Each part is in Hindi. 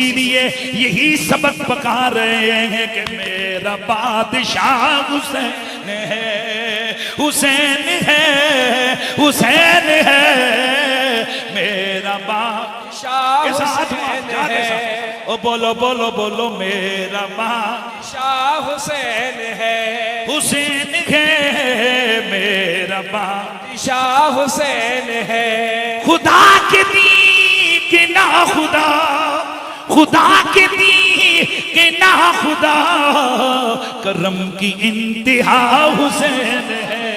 इसीलिए यही सबक पका रहे हैं कि मेरा बादशाह हुसैन है, हुसैन है, हुसैन है, मेरा बादशाह हुसैन है। ओ बोलो बोलो बोलो, मेरा बादशाह हुसैन है, हुसैन है, मेरा बादशाह हुसैन है। खुदा के दी के ना खुदा, खुदा के दी के ना खुदा, करम की इंतहा हुसैन है,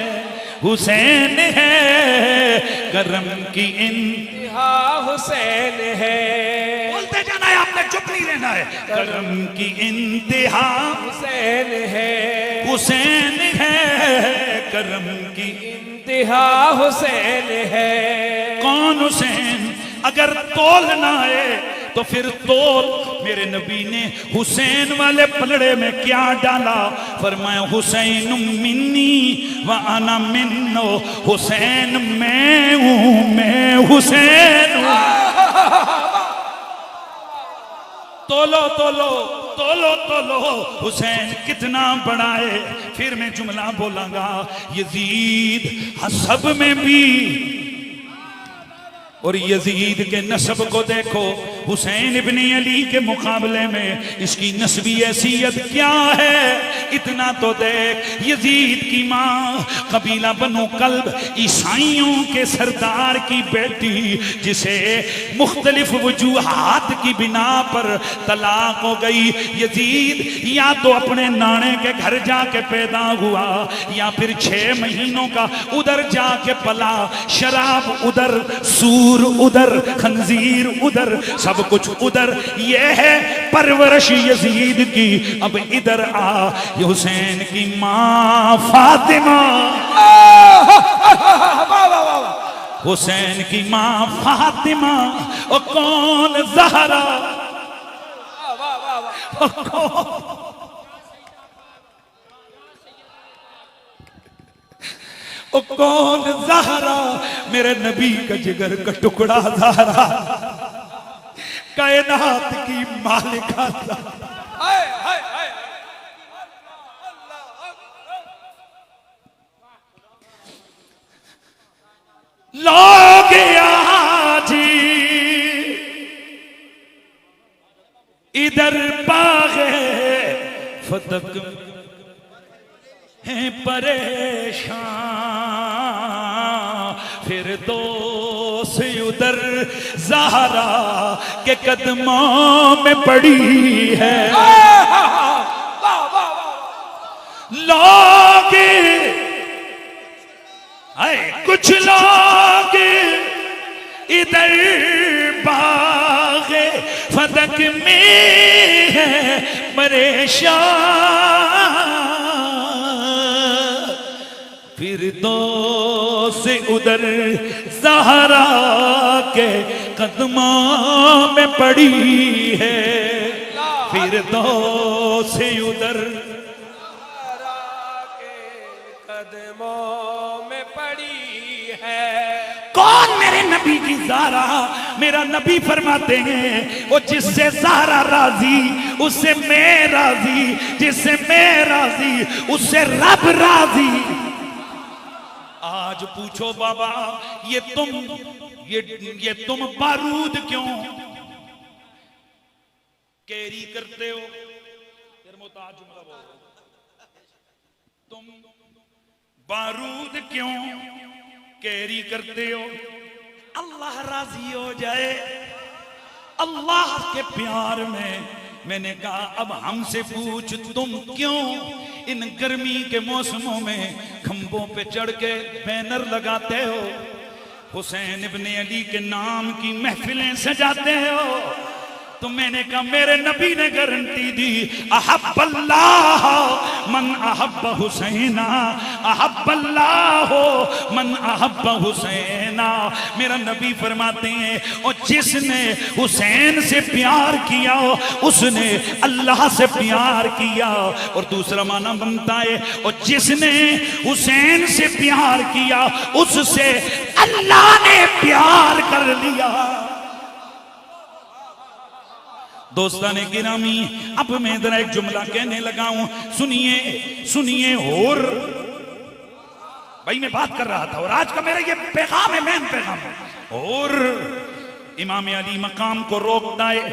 हुसैन है, करम की इंतहा हुसैन है। बोलते जाना है, आपने चुप नहीं रहना है। करम की इंतहा हुसैन है, हुसैन है, करम की इंतहा हुसैन है। कौन हुसैन? अगर तोलना है तो फिर तोल। मेरे नबी ने हुसैन वाले पलड़े में क्या डाला? फरमाया हुसैन मिन्नी व अना मिन्नो, हुसैन मैं हूं, मैं हुसैन हूं। तोलो तोलो तोलो तोलो, हुसैन कितना बड़ा है। फिर मैं जुमला बोलांगा, यजीद हसब में भी, और यजीद के नस्ब को देखो हुसैन इब्न अली के मुकाबले में इसकी नस्बी हैसियत क्या है? इतना तो देख, यजीद की माँ कबीला बनो कल्ब, ईसाइयों के सरदार की बेटी, जिसे मुख्तलिफ वजूहात की बिना पर तलाक हो गई। यजीद या तो अपने नाने के घर जाके पैदा हुआ, या फिर 6 महीनों का उधर जाके पला। शराब उधर, सूर उधर, खंजीर उधर, सब कुछ उधर। ये है परवरिश यजीद की। अब इधर आ, ये हुसैन की माँ फातिमा, हुसैन की माँ फातिमा, और कौन ज़हरा, ओ कौन ज़हरा, मेरे नबी का जिगर का टुकड़ा ज़हरा, कायनात की मालिका। लोग जी इधर बागे फतक हैं परेशान, फिर दोस्त उधर ज़हरा के कदमों में पड़ी है। लोग आए, कुछ लोग इधर बागे फतक में है परेशान, फिर से उधर ज़हरा के कदमों में पड़ी है, फिर से उधर ज़हरा के कदमों में पड़ी है। कौन मेरे नबी की ज़हरा? मेरा नबी फरमाते हैं, वो जिससे ज़हरा राजी उससे मैं राजी, जिससे मैं राजी उससे रब राजी। आज पूछो बाबा, ये तुम बारूद क्यों कैरी करते हो? तुम बारूद क्यों कैरी करते हो? अल्लाह राजी हो जाए, अल्लाह के प्यार में। मैंने कहा अब हमसे पूछ, तुम क्यों इन गर्मी के मौसमों में खंभों पे चढ़ के बैनर लगाते हो, हुसैन इब्न अली के नाम की महफिलें सजाते हो? तो मैंने कहा मेरे नबी ने गारंटी दी, अहब्बल्लाह मन अहब्ब हुसैना, अहब्बल्लाह मन अहब्ब हुसैना। मेरा नबी फरमाते हैं, और जिसने हुसैन से प्यार किया उसने अल्लाह से प्यार किया। और दूसरा माना बनता है, और जिसने हुसैन से प्यार किया उससे अल्लाह ने प्यार कर लिया। दोस्ताने गिरामी, अब मैं जरा एक जुमला कहने लगा हूं, सुनिए सुनिए। और भाई मैं बात कर रहा था और आज का मेरा ये पैगाम है, मेन पैगाम है। और इमाम अली मकाम को रोकता है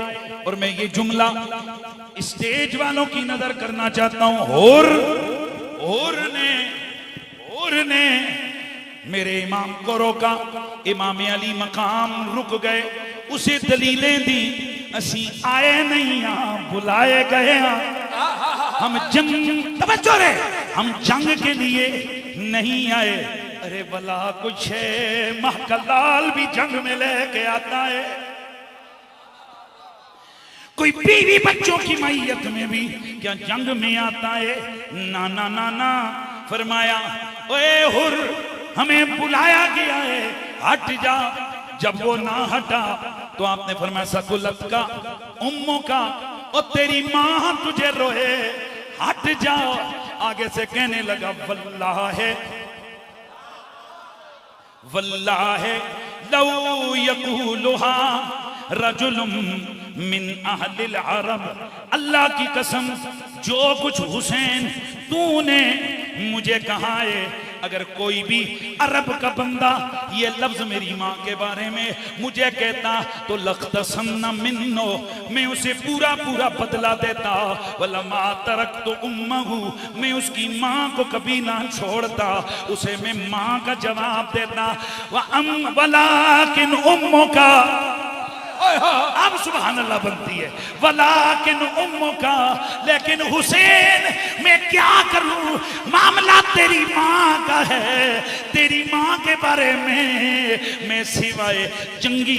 और मैं ये जुमला स्टेज वालों की नजर करना चाहता हूं। और ने मेरे इमाम को रोका, इमाम अली मकाम रुक गए, उसे दलीलें दी, असी आए नहीं यहाँ बुलाए गए, हम जंग, तवज्जो रे, हम जंग के लिए नहीं आए। अरे भला कुछ है, महकलाल भी जंग में लेके आता है, कोई बीवी बच्चों की मैयत में भी क्या जंग में आता है? ना ना ना ना, फरमाया ओए हुर, हमें बुलाया गया है, हट जा। जब वो ना हटा तो आपने फरमाया सकुलत का उम्मों का, और तेरी मां तुझे रोए, हट जाओ। आगे से कहने लगा वल्लाह लौ यकूलुहा रजुलुम मिन अहलिल अरब, अल्लाह की कसम जो कुछ हुसैन तूने मुझे कहा है, अगर कोई भी अरब का बंदा ये लफ्ज मेरी माँ के बारे में मुझे कहता तो लख्तसन्ना मिन्नो, मैं उसे पूरा पूरा बदला देता। वलमा तरक्तु उम्महु, मैं उसकी माँ को कभी ना छोड़ता, उसे मैं माँ का जवाब देता। वलाकिन उम्मो का, अब सुभान अल्लाह बनती है, वलाकिन उम्मो का, लेकिन हुसैन मैं क्या करूं, मामला तेरी माँ का है, तेरी माँ के बारे में मैं सिवाय चंगी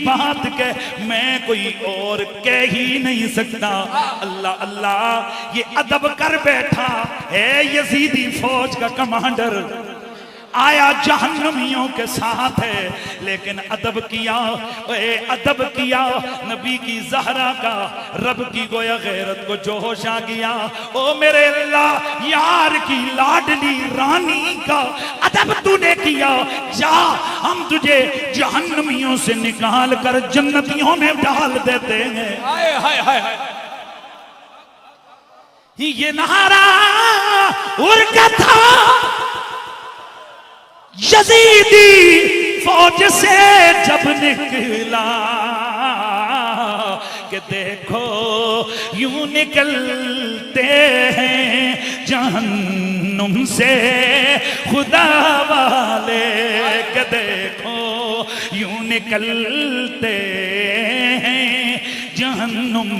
बात के मैं कोई और कह ही नहीं सकता। अल्लाह अल्लाह, ये अदब कर बैठा है यजीदी फौज का कमांडर, आया जहन्नमियों के साथ है, लेकिन अदब किया नबी की ज़हरा का, रब की गोया गैरत को जोश आ गया। ओ मेरे अल्लाह, यार की लाडली रानी का अदब तूने किया, जा हम तुझे जहन्नमियों से निकाल कर जन्नतियों में डाल देते हैं। हाय हाय हाय हाय, ये नारा उनका था यजीदी फौज से जब निकला, कि देखो यूं निकलते हैं जहन्नुम से खुदा वाले, कि देखो यूं निकलते हैं जहन्नुम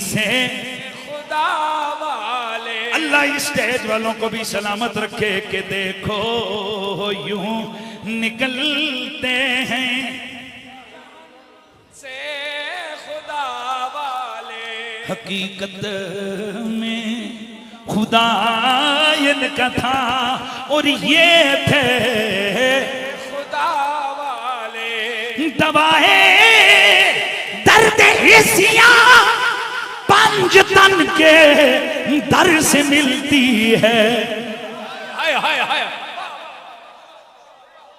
से खुदा वाले। अल्लाह इस स्टेज वालों को भी सलामत रखे कि देखो यूं निकलते हैं से खुदा वाले, हकीकत में खुदा इनका था और ये थे खुदा वाले। दवाए दर्द हिस्सियां पंजतन के दर से मिलती है, हाय हाय हाय,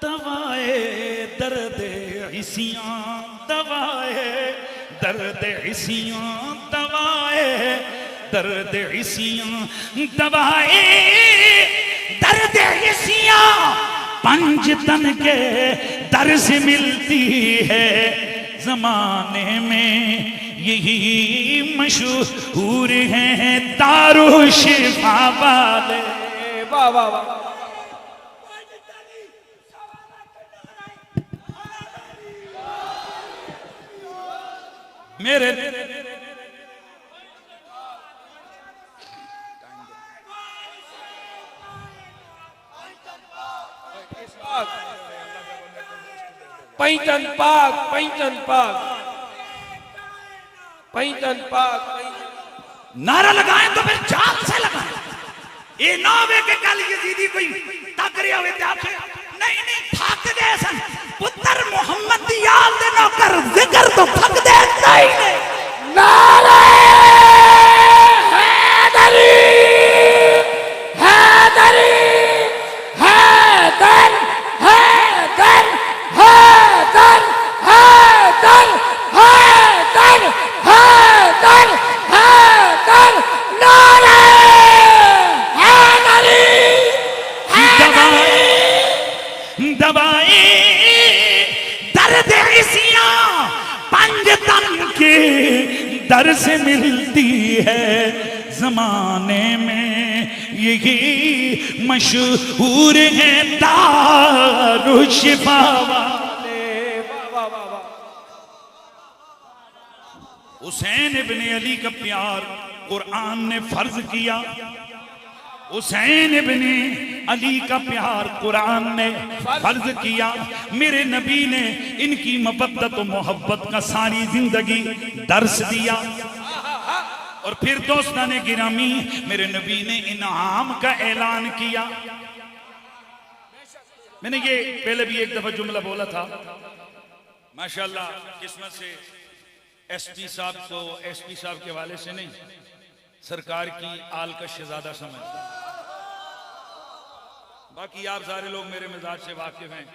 दवाए दर्द हिस्सियां, दवाए दर्द हिस्सियां, दवाए दर्द हिस्सियां, दवाए दर्द हिस्सियां पंजतन के दर से मिलती है। जमाने में यही मशहूर हैं दारू शिफा वाले। वाह वाह वाह, मेरे पैंतन पाक, पैंतन पाक, पैंतन पाक, नारा लगाएं तो फिर जान से लगाएं। ये ना वे के कल यजीदी कोई ताकरिया हुए थे आपसे, नहीं नहीं थक गए सन, पुत्र मोहम्मद दी याद दे ना कर जिक्र तो थक दे नहीं। नारे हैदरी हैदरी हैदर हैदर हैदर हैदर परदेसियां पंजतन के दर से मिलती है, जमाने में यही मशहूर है दारुशिफा वाले। हुसैन इब्ने अली का प्यार कुरान ने फर्ज किया, हुसैन इब्ने अली का प्यार कुरान ने फर्ज किया। मेरे नबी ने इनकी मोहब्बत और मोहब्बत का सारी जिंदगी दर्स दिया। और फिर दोस्ताने गिरामी, मेरे नबी ने इनाम का ऐलान किया। मैंने ये पहले भी एक दफा जुमला बोला था, माशाल्लाह किस्मत से एसपी साहब को एसपी साहब के वाले से नहीं, सरकार की आल का शहजादा समझता। बाकी आप सारे लोग मेरे मिजाज से वाकिफ हैं।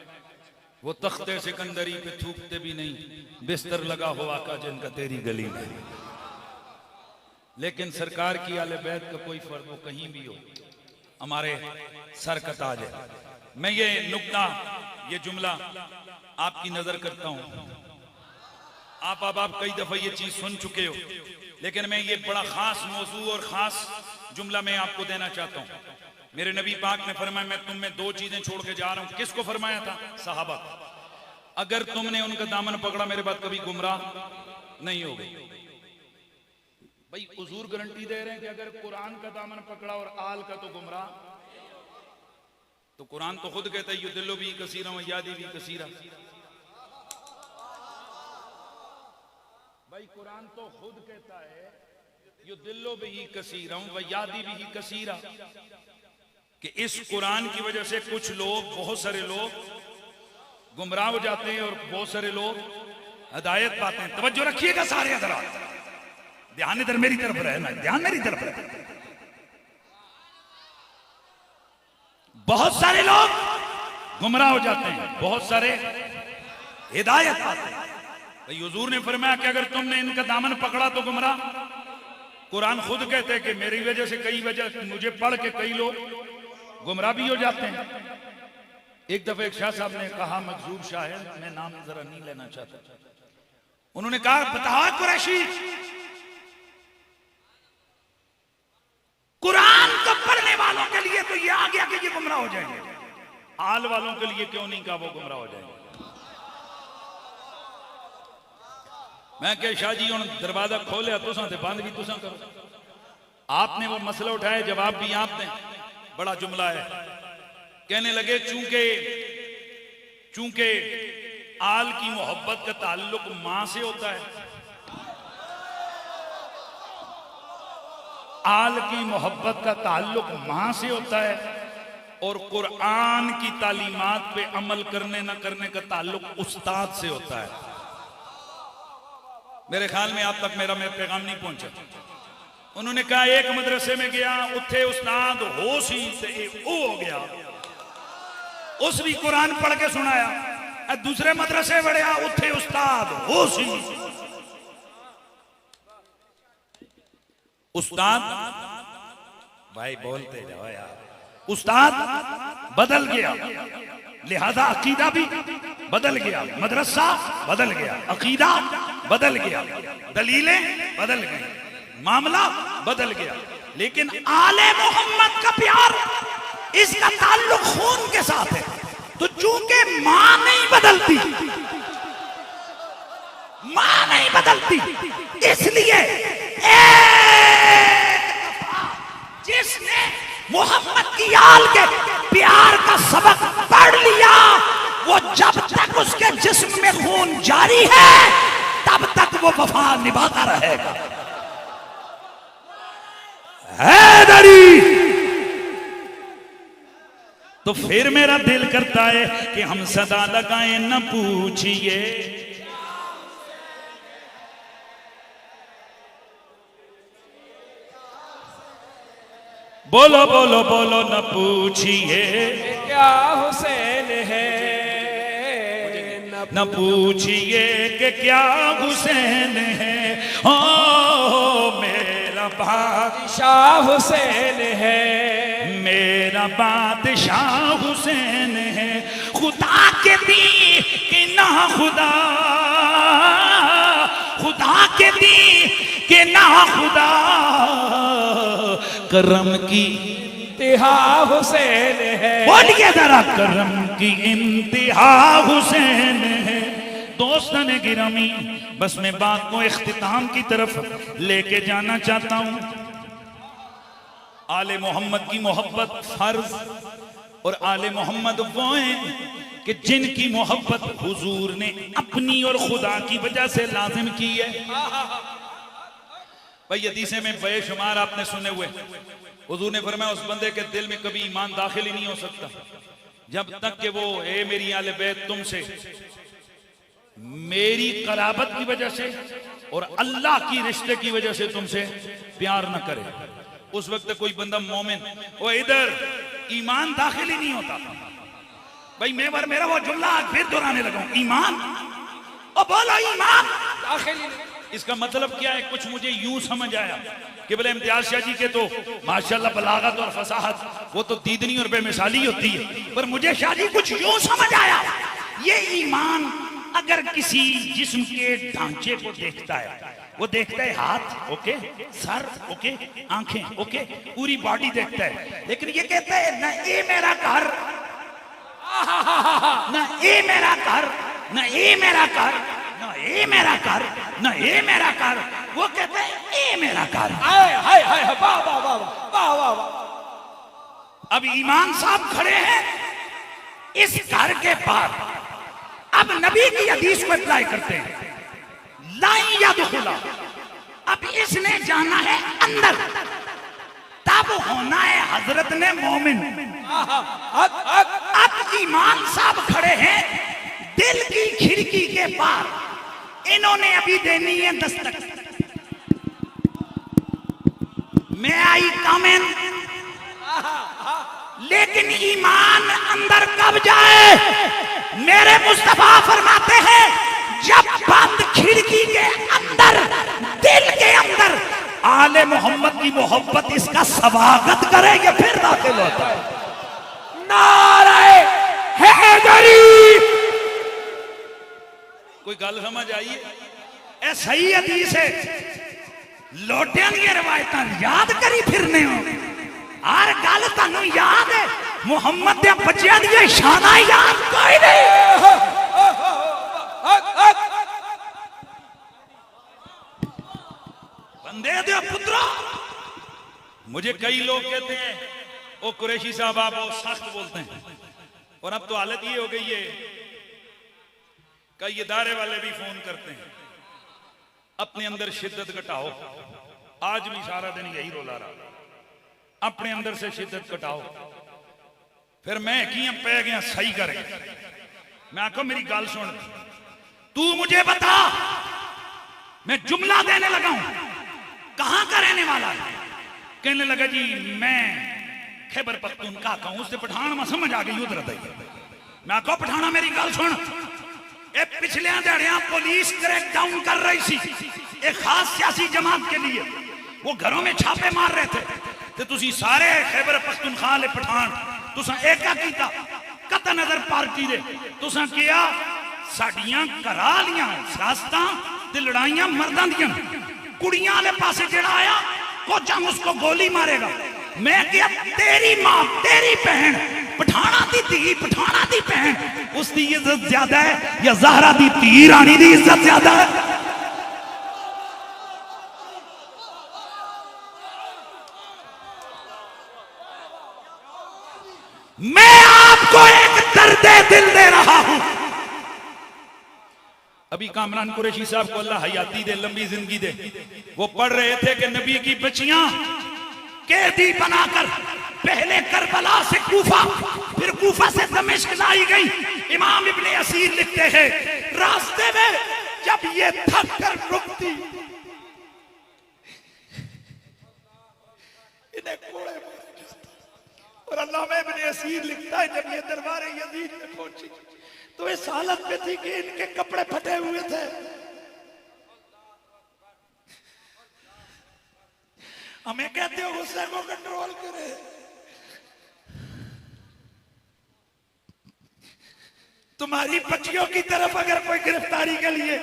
वो तख्ते सिकंदरी पे थूकते भी नहीं, बिस्तर लगा हुआ का जिनका तेरी गली में। लेकिन सरकार की आले बैत का कोई फर्क हो कहीं भी हो, हमारे सर का ताज है। मैं ये नुक्ता, ये जुमला आपकी नजर करता हूं। आप कई दफा ये चीज सुन चुके हो, लेकिन मैं ये बड़ा खास मौजू और खास जुमला मैं आपको देना चाहता हूं। मेरे नबी पाक ने फरमाया, मैं तुम में दो चीजें छोड़ के जा रहा हूं। किसको फरमाया था? सहाबा। अगर तुमने उनका दामन पकड़ा, मेरे बाद कभी गुमराह नहीं हो गई। भाई हुजूर गारंटी दे रहे हैं कि अगर कुरान का दामन पकड़ा और आल का तो गुमराह। तो कुरान तो खुद कहता है युदिल्लु भी कसीरा व यादी भी कसीरा। भाई कुरान तो खुद कहता है युदिल्लु भी कसीरा व यादी भी कसीरा, कि इस कुरान की वजह से कुछ लोग, बहुत सारे लोग गुमराह हो जाते हैं और बहुत सारे लोग हिदायत पाते हैं। तवज्जो रखिएगा सारे हज़रात, ध्यान इधर मेरी तरफ रहना, ध्यान मेरी तरफ रहना। बहुत सारे लोग गुमराह हो जाते हैं, बहुत सारे हिदायत पाते हैं। भाई हुजूर ने फरमाया कि अगर तुमने इनका दामन पकड़ा तो गुमराह। कुरान खुद कहते हैं कि मेरी वजह से कई वजह, मुझे पढ़ के कई लोग गुमराह भी हो जाते हैं। एक दफा एक शाह साहब ने कहा, मखजूर शाह है, मैं नाम जरा नहीं लेना चाहता, उन्होंने कहा, बता कुरैशी, कुरान को पढ़ने वालों के लिए तो ये आ गया कि ये गुमराह हो जाएंगे, आल वालों के लिए क्यों नहीं कहा वो गुमराह हो जाएंगे? मैं क्या शाह जी, उन दरवाजा खोले तुसा ते बंद भी तुसा करो। आपने वो मसला उठाया, जवाब भी आपने। बड़ा जुमला है, कहने लगे चूंकि आल की मोहब्बत का ताल्लुक मां से होता है, आल की मोहब्बत का ताल्लुक मां से होता है, और कुरान की तालीमात पे अमल करने न करने का ताल्लुक उस्ताद से होता है। मेरे ख्याल में आप तक मेरा पैगाम नहीं पहुंचा। उन्होंने कहा, एक मदरसे में गया, उत्थे उस्ताद होश ही से हो गया, उस भी कुरान पढ़ के सुनाया। दूसरे मदरसे बढ़िया, उत्थे उस्ताद होश ही, उस्ताद भाई बोलते जाओ यार, उस्ताद बदल गया, लिहाजा अकीदा भी बदल गया, मदरसा बदल गया, अकीदा बदल गया, दलीलें बदल गई, मामला बदल गया। लेकिन आले मोहम्मद का प्यार, इसका ताल्लुक खून के साथ है। तो चूंकि मां नहीं बदलती, मां नहीं बदलती, इसलिए जिसने मोहम्मद की आल के प्यार का सबक पढ़ लिया, वो जब तक उसके जिस्म में खून जारी है तब तक वो वफा निभाता रहेगा। हैदरी। तो फिर मेरा दिल करता है कि हम सदा लगाएं, न पूछिए बोलो बोलो बोलो, न पूछिए क्या हुसैन है, न पूछिए कि क्या हुसैन है। ओ मेरा बादशाह हुसैन है, मेरा बादशाह हुसैन है। खुदा के दी कि ना खुदा, खुदा के दी कि ना खुदा, करम की इंतहा हुसैन है। बोलिए जरा, करम की इंतहा हुसैन है। दोस्तन गिरामी, बस मैं बात को इख्तिताम की तरफ लेके जाना चाहता हूं। आले मोहम्मद की मोहब्बत फर्ज, और आले मोहम्मद वो हैं कि जिनकी मोहब्बत हुजूर ने अपनी और खुदा की वजह से लाजिम की है। भाई हदीसें में बेशुमार आपने सुने हुए, हुजूर ने फरमाया उस बंदे के दिल में कभी ईमान दाखिल ही नहीं हो सकता जब तक कि वो ए मेरी आले बैत तुमसे मेरी कराबत की वजह से और अल्लाह की रिश्ते की वजह से तुमसे प्यार न करे। उस वक्त कोई बंदा मोमिन वो इधर ईमान दाखिल ही नहीं होता। भाई मेरा वो जुमला आज फिर दोहराने लगा हूं, ईमान और बोलो ईमान दाखिल ही इसका मतलब क्या है? कुछ मुझे यूं समझ आया कि बोले इम्तियाज शाह जी के तो माशाल्लाह बलागत और फसाहत वो तो दीदनी और बेमिसाली होती है, पर मुझे शाह जी कुछ यूं समझ आया, ये ईमान अगर किसी जिस्म के ढांचे को देखता है, वो देखता है हाथ ओके, सर ओके, आंखें ओके, पूरी बॉडी देखता है, लेकिन ये कहता है ना ये मेरा घर, ना ये मेरा घर, ना ये मेरा घर, ना ये मेरा घर, ना ये मेरा घर, वो कहता है ये मेरा घर। हाय हाय हाय, वाह वाह वाह वाह वाह वाह। अब ईमान साहब खड़े हैं इस घर के पार, अब नबी की हदीस को अप्लाई करते हैं, लाई या दुखुला, अब इसने जाना है अंदर, तब होना है हजरत ने मोमिन। अब ईमान साहब खड़े हैं दिल की खिड़की के पार, इन्होंने अभी देनी है दस्तक, मैं आई कमेन, लेकिन ईमान अंदर कब जाए? मेरे मुस्तफा फरमाते हैं जब बंद खिड़की के अंदर, दिल के अंदर आले मोहम्मद की मोहब्बत इसका स्वागत करेंगे, फिर दाखिल होता है। नारे हैदरी। कोई गल समझ आई? ए सही हदीस है, लोटियां दी रवायतां याद करी फिरने हो, हर गल तुहानू याद है, मुहम्मद दे बच्चियां दी शाना याद कोई नहीं। बंदे दे पुत्रा, मुझे कई लोग कहते हैं ओ कुरैशी साहब आप बहुत सख्त बोलते हैं, और अब तो हालत ये हो गई है, कई इदारे वाले भी फोन करते हैं अपने अंदर शिद्दत घटाओ, आज भी सारा दिन यही रोला रहा, अपने अंदर से शिद्दत घटाओ, फिर मैं किया पै गया सही कर गया। मैं आखो मेरी गल सुन, तू मुझे बता, मैं जुमला देने लगा हूं, कहां का रहने वाला है? कहने लगा जी मैं खैबर पख्तूनख्वा का हूं, उससे पठान में समझ आ गई उधर दई। मैं आखो पठाना मेरी गल सुन, ए पिछले दिहाड़ियां पुलिस क्रैकडाउन कर रही थी एक खास सियासी जमात के लिए, वो घरों में छापे मार रहे थे, तो तुसी सारे खैबर पख्तूनख्वा ले पठान तुसा एका कीता, कत नजर पार्टी दे तुसा किया साडियां करा लियां सियासतां ते लड़ाइयां मर्दां दियां, कुड़ियां वाले पासे जेड़ा आया कुछ हम उसको गोली मारेगा। मैं क्या तेरी मां तेरी बहन पठाना दी धी, पठाना दी बहन, उसकी इज्जत ज्यादा है या ज़हरा दी धी रानी दी इज्जत ज्यादा है? मैं आपको एक दर्द दिल दे रहा हूं। अभी कामरान कुरैशी साहब को अल्लाह हयाती दे, लंबी जिंदगी दे, वो पढ़ रहे थे कि नबी की बच्चियां कैदी बनाकर पहले करबला से कूफा, फिर कूफा से दमिश्क लाई गई। इमाम इब्ने असीर लिखते हैं रास्ते में जब ये थक कर रुकती, इन्हें कोड़े और अल्लामा इब्ने असीर लिखता है जब ये दरबार यजीद में पहुंची तो इस हालत में थी कि इनके कपड़े फटे हुए थे। हमें कहते हो गुस्से को कंट्रोल करे, तुम्हारी बच्चियों की तरफ अगर कोई गिरफ्तारी के लिए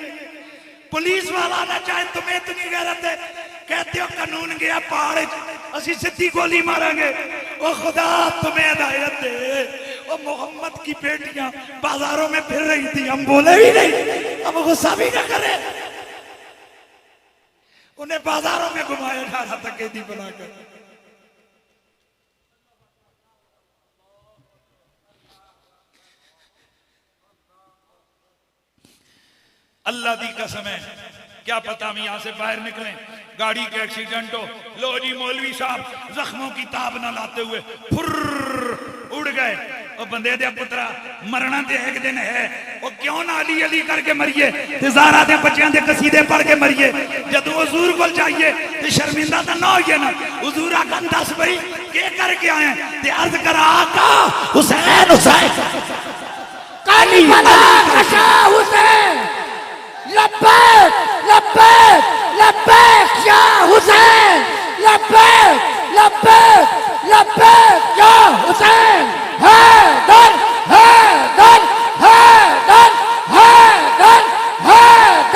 पुलिस वाला ना चाहे, तुम्हें इतनी गैरत है, कहते हो कानून गया पहाड़, असि सीधी गोली मारेंगे। ओ खुदा तुम्हें हिदायत दे। ओ मोहम्मद की बेटियां बाजारों में फिर रही थी, हम बोले भी नहीं, अब गुस्सा भी ना करे। उन्हें बाजारों में घुमाया जा रहा था कैदी बनाकर। अल्लाह दी कसम है, क्या पता हम यहां से बाहर निकलें, गाड़ी के एक्सीडेंट हो, लो जी मौलवी साहब जख्मों की ताब ना लाते हुए फुर्र उड़ गए। और बंदे दे पुत्रा मरना ते एक दिन है, वो क्यों ना अली अली करके मरिए, ज़ारा दे बच्चों दे कसीदे पढ़ के मरिए। जदों हुजूर को जाइए तो शर्मिंदा तो ना होइए ना। हुजूर आखन दस भाई के करके आए, ते अर्ज करा आका हुसैन हुसैन काली बना कशा हुसैन, लब्बैक लब्बैक लब्बैक या हुसैन, लब्बैक लब्बैक लब्बैक या हुसैन। हैदर हैदर हैदर हैदर हैदर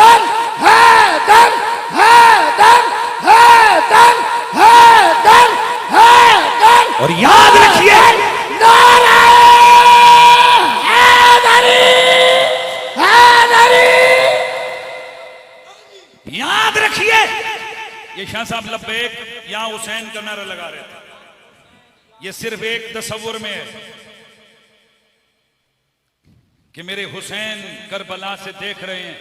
हैदर हैदर हैदर हैदर हैदर। और याद रखिए नारा हैदरी हैदरी। याद रखिए, ये शाह साहब लब्बैक यहां हुसैन का नारा लगा रहे थे। ये सिर्फ एक तस्वुर में है कि मेरे हुसैन करबला से देख रहे हैं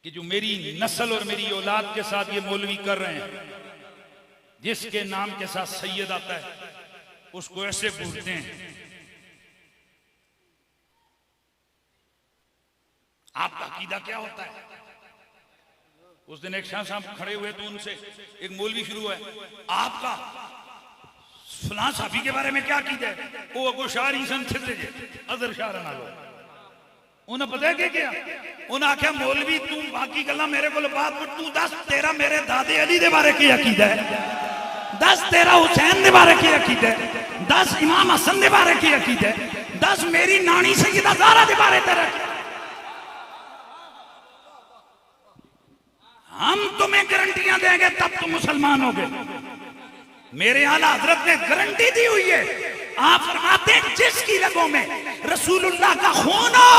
कि जो मेरी नस्ल और मेरी औलाद के साथ ये मौलवी कर रहे हैं, जिसके नाम के साथ सैयद आता है उसको ऐसे पूछते हैं। आपका अकीदा क्या होता है? उस दिन एक शाह साहब खड़े हुए तो उनसे एक मौलवी शुरू है, आपका फलां साफी के बारे में क्या अकीदा है? वो अगो शार इंसान थे अदर शार ना लो। उन्हें पता है क्या? उन्हें आख्या मौलवी तू बाकी गल्ला मेरे को बात पर तू दस तेरा मेरे दादे अली दे बारे की अकीदा है, दस तेरा हुसैन दे बारे की अकीदा है, दस इमाम हसन दे बारे की अकीदा है, दस मेरी नानी सैयदा ज़ारा दे बारे तेरा। हम तुम्हें गारंटियां देंगे तब तुम मुसलमान होगे। मेरे आला हजरत ने गारंटी दी हुई है। आप फरमाते हैं जिसकी रगों में रसूलुल्लाह का खून हो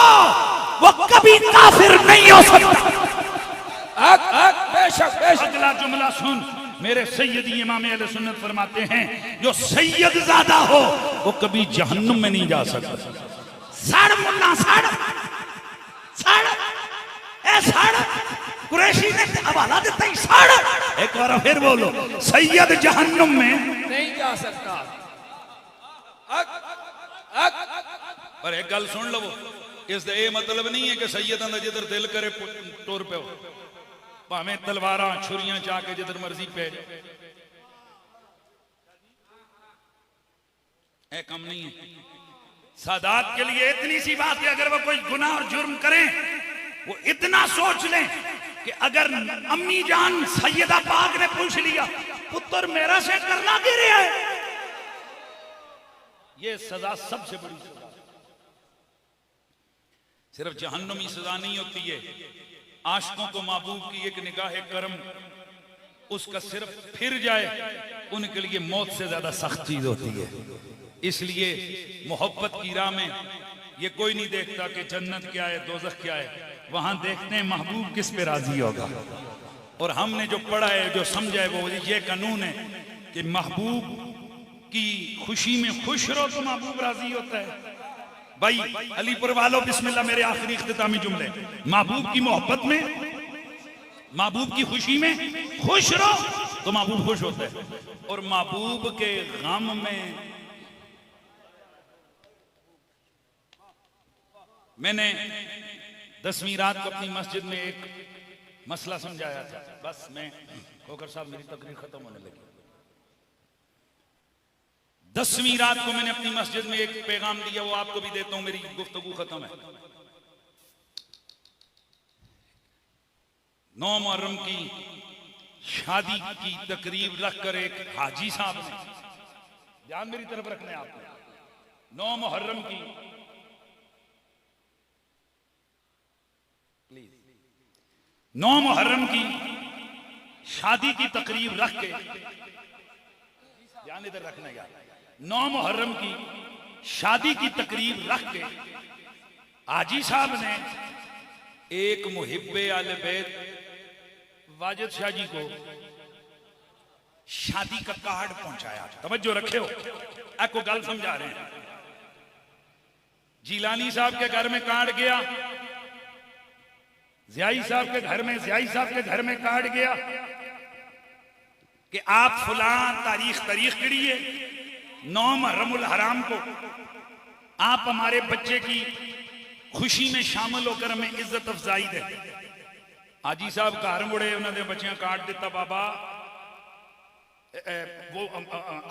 वो कभी काफिर नहीं हो सकता। बेशक बेशक। अगला जुमला सुन, मेरे सैयदी इमाम अहले सुन्नत फरमाते हैं जो सैयद ज़ादा हो वो कभी जहन्नुम में नहीं जा सकता। सड़ मुन्ना सड़ सड़ ए सड़, कुरैशी ने हवाला देता ही सड़। एक बार फिर बोलो, सैयद जहन्नुम में नहीं जा सकता। पर एक गल सुन लो, इसका यह मतलब नहीं है कि सैयदां दा जिधर दिल करे टुर पे, भावें तलवारां छुरियां चाह के जिधर मर्जी पे, ऐ कम नहीं है। सादात के लिए इतनी सी बात है, अगर वो कोई गुनाह और जुर्म करें वो इतना सोच लें कि अगर अम्मी जान सैयदा पाक ने पूछ लिया पुत्र मेरा से करना क्या रहा है, ये सजा सबसे बड़ी सजा। सिर्फ जहन्नुमी सजा नहीं होती है, आशिकों को महबूब की एक निगाह करम उसका सिर्फ फिर जाए उनके लिए मौत से ज्यादा सख्त चीज होती है। इसलिए मोहब्बत की राह में ये कोई नहीं देखता कि जन्नत क्या है दोज़ख क्या है, वहां देखते हैं महबूब किस पे राजी होगा। और हमने जो पढ़ा है जो समझा है वो ये कानून है कि महबूब की खुशी में खुश रहो तो महबूब राजी होता है। भाई अलीपुर वालों बिस्मिल्लाह, मेरे आखिरी इख्तितामी जुमले, महबूब की मोहब्बत में, महबूब की खुशी में खुश रहो तो महबूब खुश होता है, और महबूब के गम में। मैंने 10वीं रात को अपनी मस्जिद में एक मसला समझाया था। बस मैं खोकर साहब मेरी तकरीर खत्म होने लगी। 10वीं रात को मैंने अपनी मस्जिद में एक पैगाम दिया, वो आपको भी देता हूं, मेरी गुफ्तगू खत्म है। 9 मुहर्रम की शादी की तकरीब रखकर एक हाजी साहब ने, ध्यान मेरी तरफ रखने आपने, 9 मुहर्रम की 9 मुहर्रम की शादी की तकरीब रख के, ध्यान इधर रखना यार, 9 मुहर्रम की शादी की तकरीब रख के हाजी साहब ने एक मुहिब्बे आले बैत वाजिद शाह जी को शादी का कार्ड पहुंचाया। तवज्जो रखे हो, आपको गल समझा रहे हैं। जिलानी साहब के घर में कार्ड गया, ज़ियाई साहब के घर में, ज़ियाई साहब के घर में कार्ड गया कि आप फलां तारीख कड़ी है 9 मुहर्रमुल हराम को आप हमारे बच्चे की खुशी में शामिल होकर हमें इज्जत अफजाई दे। हाजी साहब घर मुड़े, उन्होंने बच्चियां कार्ड दिता, बाबा वो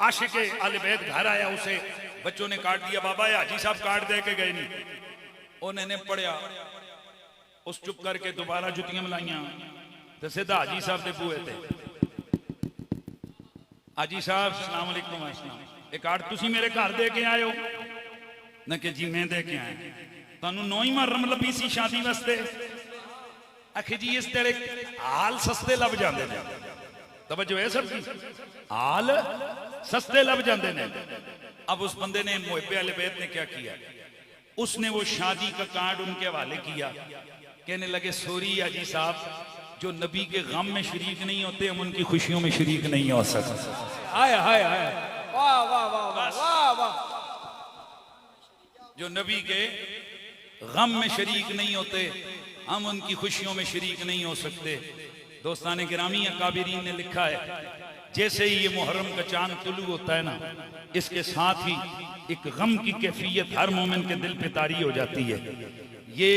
आशिक आले बैत घर आया, उसे बच्चों ने कार्ड दिया, बाबा ये हाजी साहब कार्ड दे के गए नहीं। उन्होंने पढ़िया, उस चुप करके दोबारा जुतियां मिलाइया तो सीधा हाजी साहब के बूहे थे। हाजी साहब अस्सलाम वालेकुम, ये कार्ड तुसी मेरे घर दे के आए हो? न कि जी मैं दे के आया। तुहानू 9 मुहर्रम लभी सी शादी वास्ते? आखिर जी इस तरह हाल सस्ते लभ जाते हैं। तवज्जो है सब की, हाल सस्ते लभ जाते हैं। अब उस बंदे ने, मुहिब्बे आले बैत ने क्या किया, उसने वो शादी का कार्ड उनके हवाले किया। कहने लगे सोरी हाजी साहब, जो नबी के गम में शरीक नहीं होते हम उनकी खुशियों में शरीक नहीं हो सकते। हाय हाय हाय, वाह वाह वाह वाह वाह। जो नबी के गम में शरीक नहीं होते हम उनकी खुशियों में शरीक नहीं हो सकते। दोस्तान गिरामी अकाबिरीन ने लिखा है, जैसे ही ये मुहर्रम का चांद तुलू होता है ना, इसके साथ ही एक गम की कैफियत हर मोमिन के दिल पे तारी हो जाती है। ये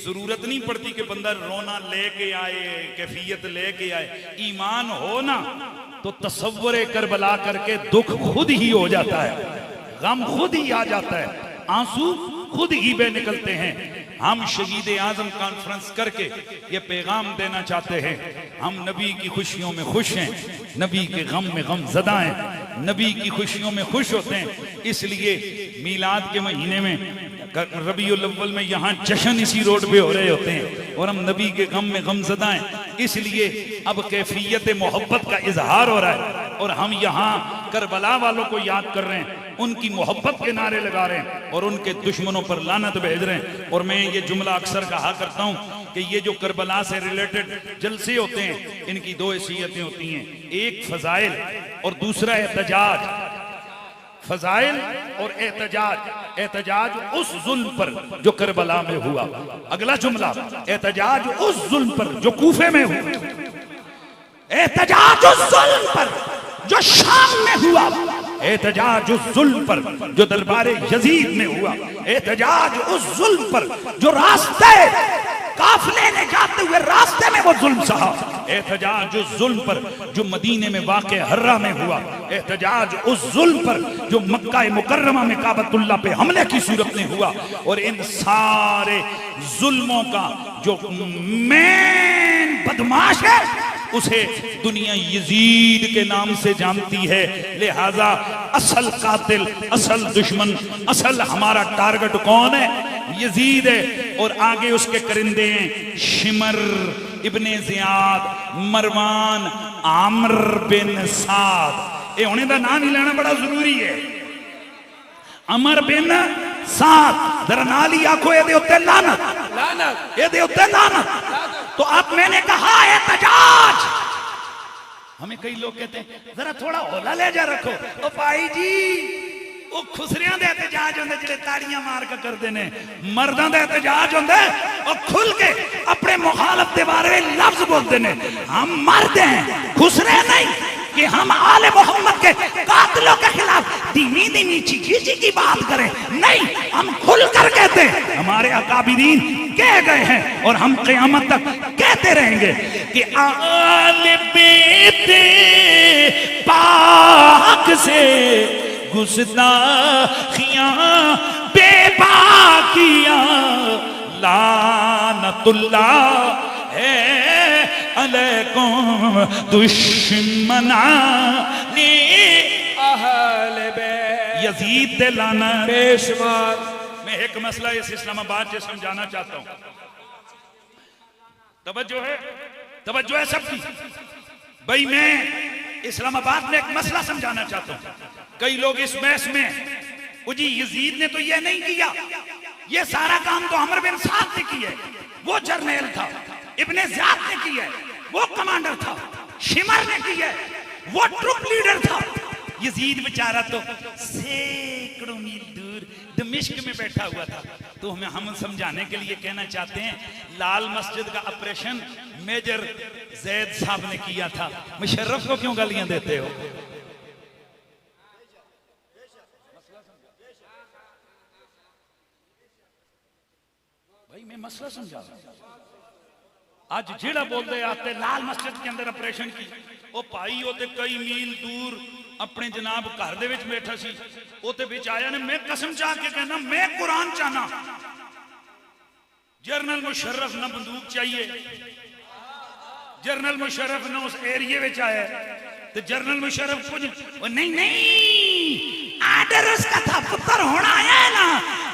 जरूरत नहीं पड़ती कि बंदा रोना लेके आए, कैफियत लेके आए। ईमान हो ना तो तसव्वुर करबला करके दुख खुद ही हो जाता है, गम खुद ही आ जाता है, आंसू खुद ही बह निकलते हैं। हम शहीद आजम कॉन्फ्रेंस करके ये पैगाम देना चाहते हैं, हम नबी की खुशियों में खुश हैं, नबी के गम में गम ज़दा हैं, नबी की खुशियों में खुश होते हैं। इसलिए मीलाद के महीने में, रबीउल अव्वल में यहाँ जश्न इसी रोड पे हो रहे होते हैं और हम नबी के गम में गम ज़दा हैं। इसलिए अब कैफियत मोहब्बत का इजहार हो रहा है और हम यहाँ करबला वालों को याद कर रहे हैं, उनकी मोहब्बत के नारे लगा रहे हैं और उनके दुश्मनों पर लानत भेज रहे हैं। और मैं ये जुमला अक्सर कहा करता हूँ कि ये जो करबला से रिलेटेड जलसे होते हैं, इनकी 2 हैसियतें होती हैं, एक फजाइल और दूसरा एहतजाज। फजाइल और एहतजाज। एहतजाज उस जुल्म पर जो करबला में हुआ। अगला जुमला, एहतजाज उस जुल्म पर जो कूफे में हुआ, एहतजाज उस जुल्म पर जो शाम में हुआ, एहतजाज उस जुल्म पर जो दरबारे यजीद में हुआ, एहतजाज उस जुल्म पर जो रास्ते काफिले ने जाते हुए रास्ते में वो जुल्म सहा, एहतजाज उस जुल्म पर जो मदीने में वाक़े हर्रा में हुआ, एहतजाज उस जुल्म पर जो मक्का मुकर्रमा में काबतुल्लाह पे हमले की सूरत में हुआ। और इन सारे जुल्मों का जो मेन बदमाश है उसे दुनिया यजीद के नाम से जानती है। लिहाजा असल कातिल, असल दुश्मन, असल हमारा टारगेट कौन है? यजीद है। और आगे उसके करिंदे हैं शिमर इब्ने जियाद, मरवान, आमर बिन साद। ये होने का नाम ही लेना बड़ा जरूरी है। अमर बिन साद, जरा नाल ही आखो ये उत्ते लानत, लानत, ये उत्ते लानत। तो अब मैंने कहा एहतजाज। हमें कई लोग कहते हैं जरा थोड़ा हौला ले जा रखो। ओ भाई जी, वो खुसरियां दे एहतजाज होंदे जिहड़े ताड़ियां मार के करदे ने, मर्दां दा एहतजाज होंदा और खुल के अपने मुखालफ के बारे में लफ्ज बोलते ने। हम मर्द हैं, खुसरे नहीं कि हम आले मोहम्मद के कातिलों के खिलाफ धीमी धीमी चीखी चीखी बात करें। नहीं, हम खुल कर कहते हैं। हमारे अकाबिरीन कह गए हैं और हम क़यामत तक कहते रहेंगे कि आले बेते पाक से गुस्ताखियां बेबाकियां लानतुल्लाह है अलैकुम दुश्मनानी अहले बैत। यजीद दे लाना बेशुमार। मैं एक मसला इस इस्लामाबाद से समझाना चाहता हूँ। तवज्जो है सबकी। भाई मैं इस्लामाबाद में एक मसला समझाना चाहता हूं। कई लोग इस बहस में, वो जी यजीद ने तो ये नहीं किया, ये सारा काम तो अमर बिन साद ने किया, वो जर्नैल था। इब्ने ज़ियाद ने किया, वो कमांडर था। शिमर ने किया, वो ट्रुप लीडर था। यजीद बेचारा तो सैकड़ों मील दूर दमिश्क में बैठा हुआ था। तो हम समझाने के लिए कहना चाहते हैं, लाल मस्जिद का ऑपरेशन मेजर जैद साहब ने किया था। मुशर्रफ को क्यों गालियां देते हो? भाई मैं मसला समझा। आज जेड़ा बोलते आते लाल मस्जिद के अंदर ऑपरेशन की, वो भाई होते कई मील दूर अपने जनाब घर दे विच बैठा सी, ओते विच आया ने, मैं कसम चाह के कहना, मैं कुरान चाहना। जनरल मुशर्रफ ना बंदूक चाहिए, जनरल मुशर्रफ ना उस एरिए में आया, तो जनरल मुशर्रफ कुछ नहीं, आर्डर उसका था, पुत्र होना है ना।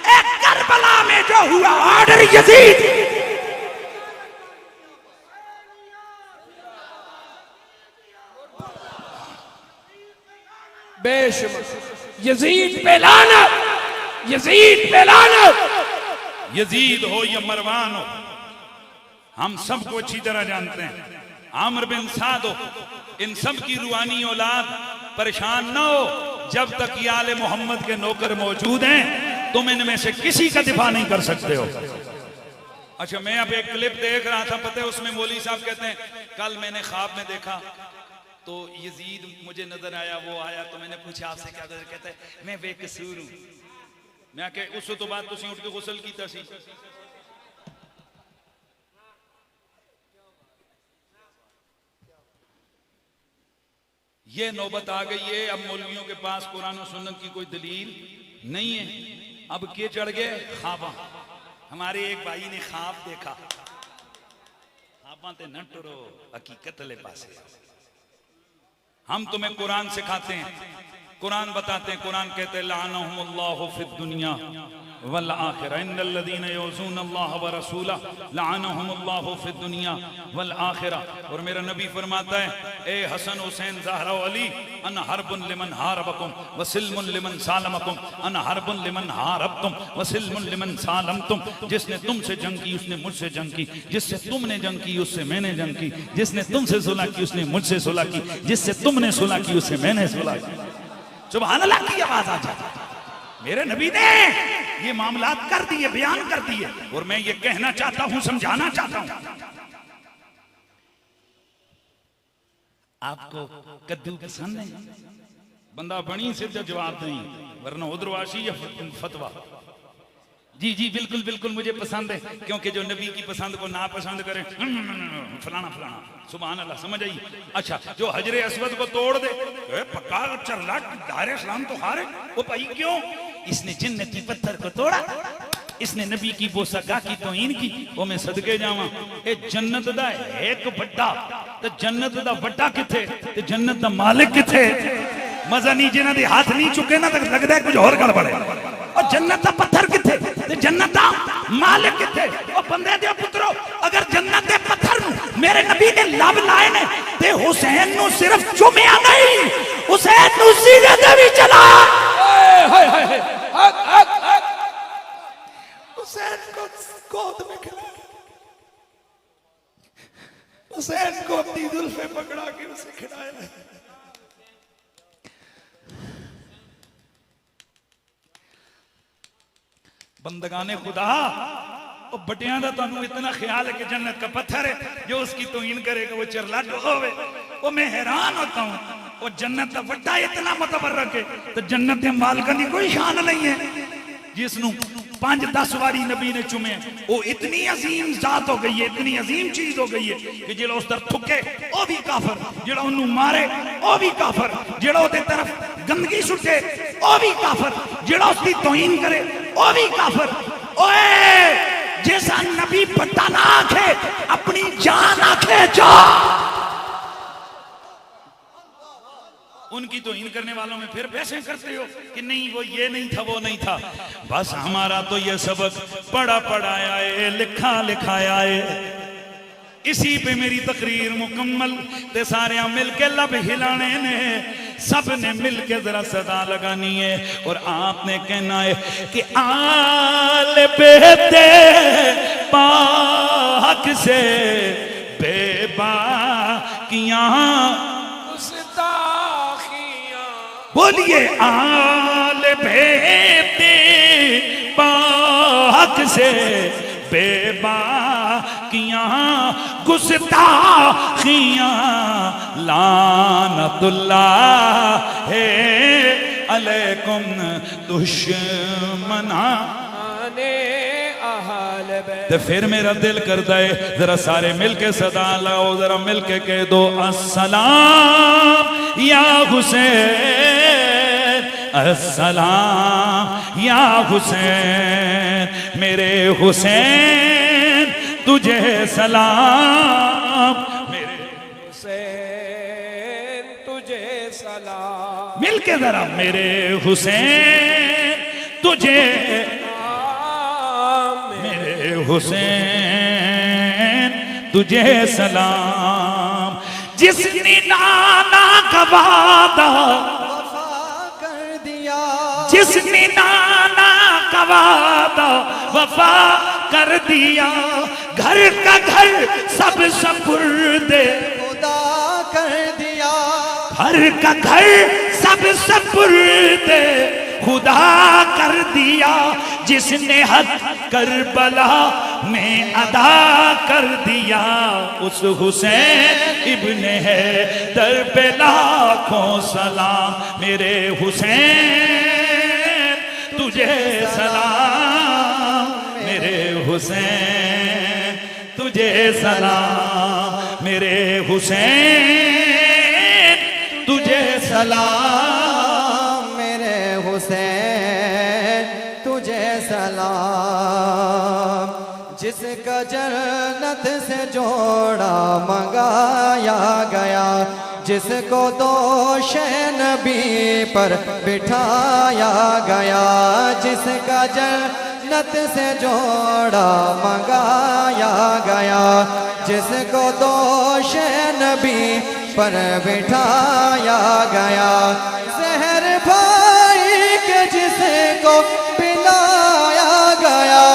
एक करबला में जो हुआ आर्डर यजीद, बेशुमार यजीद पे लानत, यजीद पे लानत। यजीद हो या मरवान हो, हम सबको अच्छी तरह जानते हैं। आमिर बिन साद हो, इन सब की रूहानी औलाद परेशान न हो जब तक ये आले मोहम्मद के नौकर मौजूद हैं। तुम इनमें से किसी का दिफा नहीं कर सकते हो। अच्छा, मैं अब एक क्लिप देख रहा था, पता है उसमें मौलवी साहब कहते हैं, कल मैंने ख्वाब में देखा तो यजीद मुझे नजर आया, वो आया तो मैंने पूछा आपसे क्या नजर, कहते हैं मैं बेकसूर हूं। मैं कह उस तो बाद तुसी उठ के गुस्ल कीता सी। ये नौबत आ गई है, अब मौलवियों के पास कुरान और सुन्नत की कोई दलील नहीं है। अब के चढ़ गए ख्वाबा। हमारे एक भाई ने ख्वाब देखा, ख्वाबा ते न टुरो, हकीकत ले पासे। हम तुम्हें कुरान सिखाते हैं, कुरान बताते हैं। कुरान कहते हैं लानहुमुल्लाहु फिद दुनिया वल आखिरह इन्नल्लज़ीना युज़ूनल्लाह व रसूलहु लानहुमुल्लाहु फिद दुनिया वल आखिरह। और मेरा नबी फरमाता है, ए हसन हुसैन ज़हरा व अली, अन हरबुन लिमन हारबकुम व सिल्मुन लिमन सालमकुम, अन हरबुन लिमन हारबतुम व सिल्मुन लिमन सालमतुम। जिसने तुमसे जंग की उसने मुझसे जंग की, जिससे तुमने जंग की उससे मैंने जंग की, जिसने तुमसे सुलह की उसने मुझसे सुलह की, जिससे तुमने सुलह की उससे मैंने सुलह की। सुभान अल्लाह की आवाज आ जाती। मेरे नबी ने ये मामलात कर दिए, बयान कर दिए। और मैं ये कहना चाहता हूं, समझाना चाहता हूं, आपको कद्दू पसंद है? बंदा बनी से जवाब नहीं, वरना उद्रवाशी या फतवा। जी जी बिल्कुल बिल्कुल मुझे पसंद है, क्योंकि जो नबी की पसंद को ना पसंद करे फलाना फलाना। सुभान अल्लाह, समझ आई? अच्छा, जो हजरे अस्वद को तोड़ दे, पक्का चरला दारे इस्लाम तो हारे। वो भाई क्यों? इसने जन्नती पत्थर को तोड़ा, इसने नबी की बोसगा की तौहीन की। वो मैं सदके जावा, ए जन्नत दा एक बड्डा ते जन्नत दा बड्डा किथे ते जन्नत दा मालिक किथे? मजा नहीं, जिन्हां दे हाथ नहीं चुके ना, तक लगदा है कुछ और गड़बड़ है। और जन्नत दा पत्थर किथे ते जन्नत दा मालिक किथे? ओ बंदे दे पुत्रो, अगर जन्नत दे पत्थर नू मेरे नबी ने लब लाए ने ते हुसैन नू सिर्फ चुमिया नहीं, हुसैन नू सीने ते भी चला। हुसैन को गोद में खिलाया, हुसैन को अपनी जुल्फे पकड़ा के उसे खिलाया। बंदगाने खुदा, और बटिया का तुहानू इतना ख्याल है कि जन्नत का पत्थर है जो उसकी तौहीन करेगा वो चरला होवे। वो मैं हैरान होता हूँ, वो जन्नत का बड्डा इतना मुतबर्रक है, तो जन्नत के मालिकां की कोई शान नहीं है। जिसनू 5-10 वारी नबी ने चुमे, वो इतनी अजीम जात हो गई है, इतनी अजीम चीज हो गई है कि जेड़ा उस तरफ थुके वो भी काफर, जेड़ा उन्नू मारे वो भी काफर, जेड़ा उसकी तरफ गंदगी सुटे वो भी काफर, जेड़ा उसकी तौहीन करे वो भी काफर। ओए जैसा नबी बट्टा ना आखे, अपनी जान आखे जा। उनकी तौहीन करने वालों में फिर पैसे करते हो कि नहीं वो ये नहीं था वो नहीं था। बस हमारा तो ये सबक पढ़ा पढ़ाया है, लिखा लिखाया है। इसी पे मेरी तकरीर मुकम्मल ते सारे मिल के लब हिलाने ने, सब ने मिल के जरा सदा लगानी है और आपने कहना है कि आल बेहते पाक से बेबाकियां गुस्ताखियां, बोलिए आल बेहते पाक से बेबाकियां गुस्ताखियां लानतुल्लाह है अलैकुम दुश्मना। तो फिर मेरा दिल करता है जरा सारे मिलके सदा लाओ, जरा मिलके कह दो अस्सलाम या हुसैन, अस्सलाम या हुसैन, मेरे हुसैन तुझे सलाम, मेरे हुसैन तुझे सलाम, मिलके जरा मेरे हुसैन तुझे, मेरे हुसैन तुझे सलाम। जिसने नाना का वादा वफा कर दिया, जिसने नाना का वादा वफा कर दिया, घर का घर सब सपुर्दे खुदा कर दिया, घर का घर सब सपुर्दे खुदा कर दिया। जिसने हक करबला में अदा कर दिया, उस हुसैन इब्ने है दर पे लाखों सलाम, मेरे हुसैन तुझे सलाम, मेरे हुसैन तुझे सलाम, मेरे हुसैन तुझे सलाम, मेरे हुसैन तुझे सलाम। जिसका जन्नत से जोड़ा मंगाया गया, जिसको दोष नबी पर बिठाया गया, जिसका जन्नत से जोड़ा मंगाया गया, जिसको दोष नबी पर बिठाया गया, जहर भाई के जिसको पिलाया गया,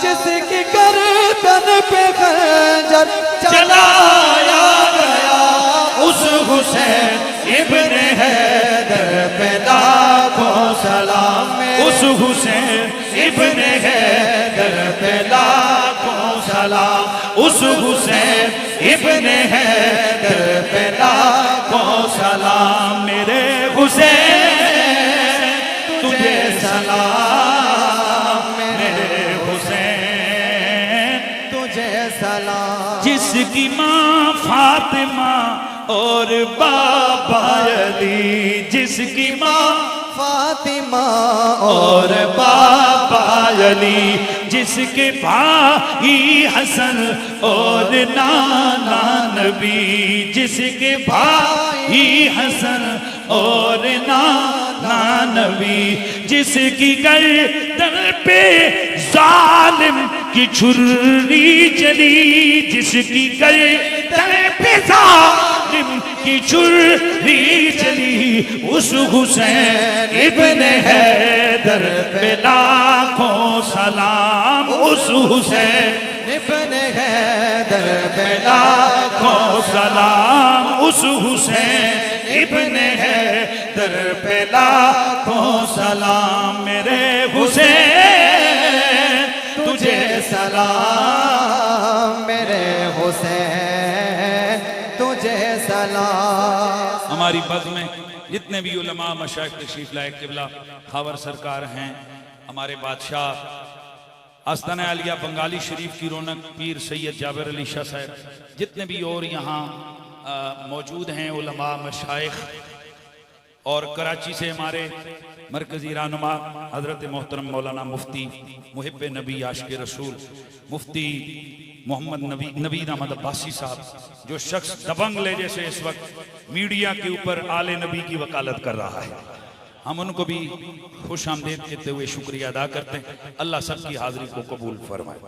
जिसकी गर्दन पे खंजर चलाया गया, उस हुसैन इब्ने हैदर पे लाखों सलाम, उस हुसैन इब्ने हैदर पे लाखों सलाम, उस हुसैन इब्ने हैदर पे लाखों सलाम, मेरे हुसैन तुझे सलाम, मेरे हुसैन तुझे सलाम। जिसकी माँ फातिमा और बाबा अली, जिसकी माँ फातिमा और बाबा अली, जिसके भाई हसन और नाना नबी, जिसके भाई हसन और नाना नबी, जिसकी गर्दन पे जालिम की छुरी चली, जिसकी गर्दन पे जालिम की छुरी चली, उस हुसैन इब्ने हैदर पे लाखों सलाम, उस हुसैन इब्ने हैदर पे लाखों सलाम, उस हुसैन इब्ने हैदर पे लाखों सलाम, मेरे हुसैन तुझे सलाम, मेरे हुसैन तुझे सलाम। हमारी बज़ में जितने भी उलमा मशाइख तशरीफ लाए किबला खावर सरकार हैं, हमारे बादशाह आस्ताना आलिया बंगाली शरीफ की रौनक पीर सैयद जाबिर अली शाह साहब, जितने भी और यहाँ मौजूद हैं उलमा मशाइख, और कराची से हमारे मरकजी रहनुमा हजरत मोहतरम मौलाना मुफ्ती मुहिब नबी आशिक रसूल मुफ्ती मोहम्मद नबीद अहमद अब्बासी साहब, जो शख्स दबंग ले जैसे इस वक्त मीडिया के ऊपर आले नबी की वकालत कर रहा है, हम उनको भी खुश आमदेद कहते हुए शुक्रिया अदा करते हैं। अल्लाह सबकी हाजिरी को कबूल फरमाए।